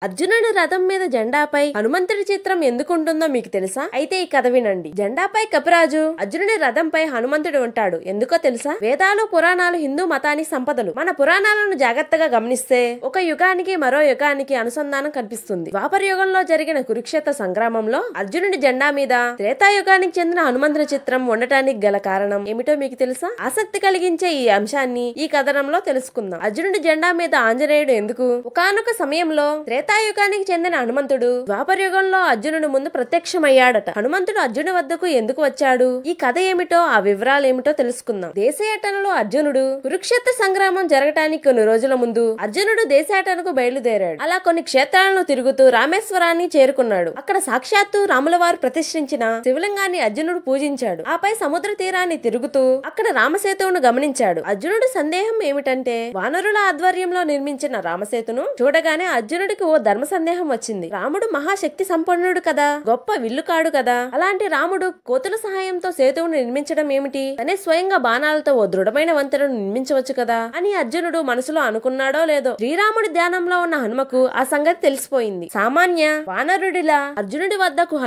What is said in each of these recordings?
అర్జునుడు రథం మీద జెండాపై హనుమంతుడి చిత్రం ఎందుకుంటుందో మీకు తెలుసా? అయితే ఈ కథ వినండి. జెండాపై కపిరాజు, అర్జునుడి రథంపై హనుమంతుడు ఉంటాడు. ఎందుకో తెలుసా? వేదాలు, పురాణాలు హిందూ మతానికి సంపదలు. మన పురాణాలను జాగ్రత్తగా గమనిస్తే ఒక యుగానికి మరో యుగానికి అనుసంధానం కనిపిస్తుంది. ద్వాపర యుగంలో జరిగిన కురుక్షేత్ర సంగ్రామంలో అర్జునుడి జెండా మీద త్రేతాయుగానికి చెందిన హనుమంతుడి చిత్రం ఉండటానికి గల కారణం ఏమిటో మీకు తెలుసా? ఆసక్తి కలిగించే ఈ అంశాన్ని ఈ కథనంలో తెలుసుకుందాం. అర్జునుడి జెండా మీద ఆంజనేయుడు ఎందుకు? ఒకానొక సమయంలో త్రేతాయుగానికి చెందిన హనుమంతుడు ద్వాపర యుగంలో అర్జునుడి ముందు ప్రత్యక్షమయ్యాడట. హనుమంతుడు అర్జునుడి వద్దకు ఎందుకు వచ్చాడు? ఈ కథ ఏమిటో, ఆ వివరాలు ఏమిటో తెలుసుకుందాం. దేశయాటనలో అర్జునుడు కురుక్షేత్ర సంగ్రామం జరగటానికి కొన్ని రోజుల ముందు అర్జునుడు దేశాటనకు బయలుదేరాడు. అలా కొన్ని క్షేత్రాలను తిరుగుతూ రామేశ్వరాన్ని చేరుకున్నాడు. అక్కడ సాక్షాత్తు రాముల వారు ప్రతిష్ఠించిన శివలింగాన్ని అర్జునుడు పూజించాడు. ఆపై సముద్ర తీరాన్ని తిరుగుతూ అక్కడ రామసేతువును గమనించాడు. అర్జునుడి సందేహం ఏమిటంటే, వానరుల ఆధ్వర్యంలో నిర్మించిన రామసేతును చూడగానే అర్జునుడికి ఓ ధర్మ సందేహం వచ్చింది. రాముడు మహాశక్తి సంపన్నుడు కదా, గొప్ప విల్లుకాడు కదా, అలాంటి రాముడు కోతుల సహాయంతో సేతువును నిర్మించడం ఏమిటి? తనే స్వయంగా బాణాలతో ఓ దృఢమైన వంతెనను నిర్మించవచ్చు కదా అని అర్జునుడు మనసులో అనుకున్నాడో లేదో, శ్రీరాముడి ధ్యానంలో ఉన్న హనుమకు ఆ సంగతి తెలిసిపోయింది. సామాన్య వానరుడిలా అర్జునుడి వద్దకు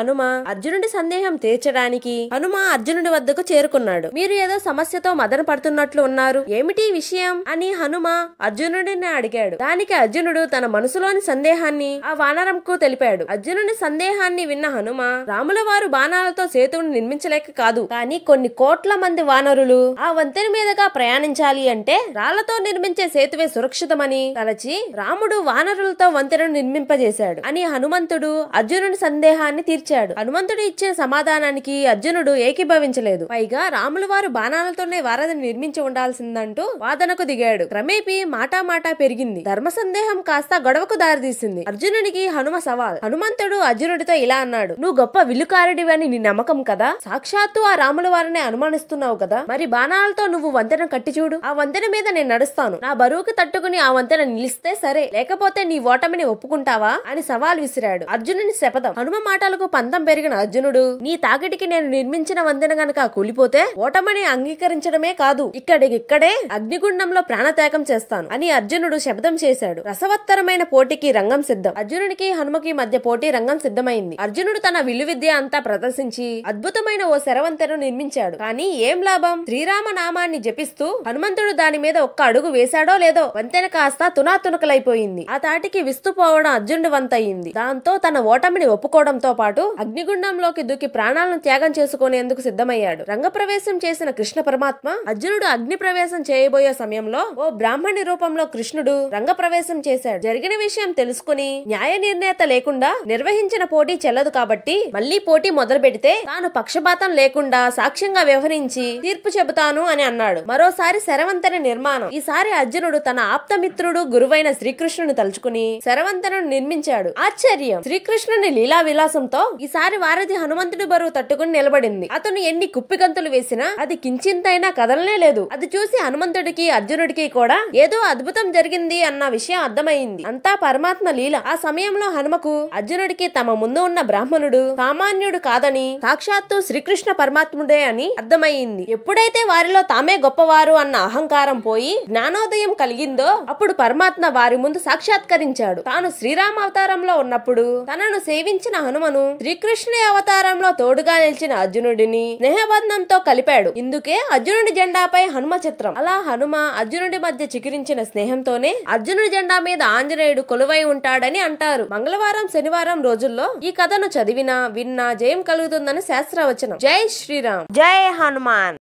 అర్జునుడి సందేహం తీర్చడానికి హనుమ అర్జునుడి వద్దకు చేరుకున్నాడు. మీరు ఏదో సమస్యతో మదన పడుతున్నట్లు ఉన్నారు, ఏమిటి విషయం అని హనుమ అర్జునుడిని అడిగాడు. దానికి అర్జునుడు తన మనసులోని సందేహాన్ని ఆ వానరంకు తెలిపాడు. అర్జునుడి సందేహాన్ని విన్న హనుమ, రాముల వారు బాణాలతో సేతువును నిర్మించలేక కాదు, కానీ కొన్ని కోట్ల మంది వానరులు ఆ వంతెన మీదుగా ప్రయాణించాలి అంటే రాళ్లతో నిర్మించే సేతువే సురక్షితమని తలచి రాముడు వానరులతో వంతెనను నిర్మింపజేశాడు అని హనుమంతుడు అర్జునుడి సందేహాన్ని తీర్చాడు. హనుమంతుడు ఇచ్చిన సమాధానానికి అర్జునుడు ఏకీభవించలేదు. పైగా రాముల వారు బాణాలతోనే వారధిని నిర్మించి ఉండాల్సిందంటూ వాదనకు దిగాడు. క్రమేపీ మాటా పెరిగింది. ధర్మ సందేహం కాస్త గొడవకు దారితీసింది. అర్జునుడికి హనుమ సవాల్. హనుమంతుడు అర్జునుడితో ఇలా అన్నాడు: నువ్వు గొప్ప విల్లుకారుడివి అని నీ నమ్మకం కదా, సాక్షాత్తు ఆ రాముల వారిని అనుమానిస్తున్నావు కదా, మరి బాణాలతో నువ్వు వంతెన కట్టి చూడు, ఆ వంతెన మీద నేను నడుస్తాను, నా బరువుకి తట్టుకుని ఆ వంతెన నిలిస్తే సరే, లేకపోతే నీ ఓటమిని ఒప్పుకుంటావా అని సవాల్ విసిరాడు. అర్జునుని శపథం. హనుమ మాటలకు పంతం పెరిగిన అర్జునుడు, నీ తాకిటికి నేను నిర్మించిన వంతెన గనక కూలిపోతే ఓటమిని అంగీకరించడమే కాదు, ఇక్కడే అగ్నిగుండంలో ప్రాణత్యాగం చేస్తాను అని అర్జునుడు శపథం చేశాడు. రసవత్తరమైన పోటీకి రంగం సిద్ధం. అర్జునుడికి హనుమకి మధ్య పోటీ రంగం సిద్ధమైంది. అర్జునుడు తన విల్లు విద్య అంతా ప్రదర్శించి అద్భుతమైన ఓ శరవంతెను నిర్మించాడు. కానీ ఏం లాభం? శ్రీరామ నామాన్ని జపిస్తూ హనుమంతుడు దాని మీద ఒక్క అడుగు వేశాడో లేదో వంతెన కాస్త తునాతునకలైపోయింది. ఆ తాటికి విస్తుపోవడం అర్జునుడి వంతయింది. దాంతో తన ఓటమిని ఒప్పుకోవడంతో పాటు అగ్నిగుండంలోకి దూకి ప్రాణాలను త్యాగం చేసుకునేందుకు సిద్ధమయ్యాడు. రంగప్రవేశం చేసిన కృష్ణ పరమాత్మ అర్జునుడు అగ్ని ప్రవేశం చేయబోయే సమయంలో ఓ బ్రాహ్మణి రూపంలో కృష్ణుడు రంగప్రవేశం చేశాడు. జరిగిన విషయం తెలుసుకుని న్యాయ నిర్ణేత లేకుండా నిర్వహించిన పోటీ చెల్లదు కాబట్టి మళ్లీ పోటీ మొదలు పెడితే తాను పక్షపాతం లేకుండా సాక్ష్యంగా వ్యవహరించి తీర్పు చెబుతాను అని అన్నాడు. మరోసారి శరవంతెన నిర్మాణం. ఈసారి అర్జునుడు తన ఆప్తమిత్రుడు గురువైన శ్రీకృష్ణుని తలుచుకుని శరవంతెనను నిర్మించాడు. ఆశ్చర్యం! శ్రీకృష్ణుని లీలా విలాసంతో ఈసారి వారధి హనుమంతుడి బరువు తట్టుకుని నిలబడింది. అతను ఎన్ని కుప్పిగంతులు వేసినా అది కించింతైనా కదలనే లేదు. అది చూసి హనుమంతుడికి అర్జునుడికి కూడా ఏదో అద్భుతం జరిగింది అన్న విషయం అర్థమైంది. అంతా పరమాత్మ లీల. ఆ సమయంలో హనుమకు అర్జునుడికి తమ ముందు ఉన్న బ్రాహ్మణుడు సామాన్యుడు కాదని, సాక్షాత్తు శ్రీకృష్ణ పరమాత్ముడే అని అర్థమయ్యింది. ఎప్పుడైతే వారిలో తామే గొప్పవారు అన్న అహంకారం పోయి జ్ఞానోదయం కలిగిందో అప్పుడు పరమాత్మ వారి ముందు సాక్షాత్కరించాడు. తాను శ్రీరామ అవతారంలో ఉన్నప్పుడు తనను సేవించిన హనుమను శ్రీకృష్ణుని అవతారంలో తోడుగా నిలిచిన అర్జునుడిని స్నేహబంధంతో కలిపాడు. ఇందుకే అర్జునుడి జెండాపై హనుమ చిత్రం. అలా హనుమ అర్జునుడి మధ్య చికిరించిన స్నేహంతోనే అర్జునుడి జెండా మీద ఆంజనేయుడు కొలువై ఉంటాడని అంటారు. మంగళవారం, శనివారం రోజుల్లో ఈ కథను చదివినా విన్నా జయం కలుగుతుందని శాస్త్రవచనం. జై శ్రీరామ్, జై హనుమాన్.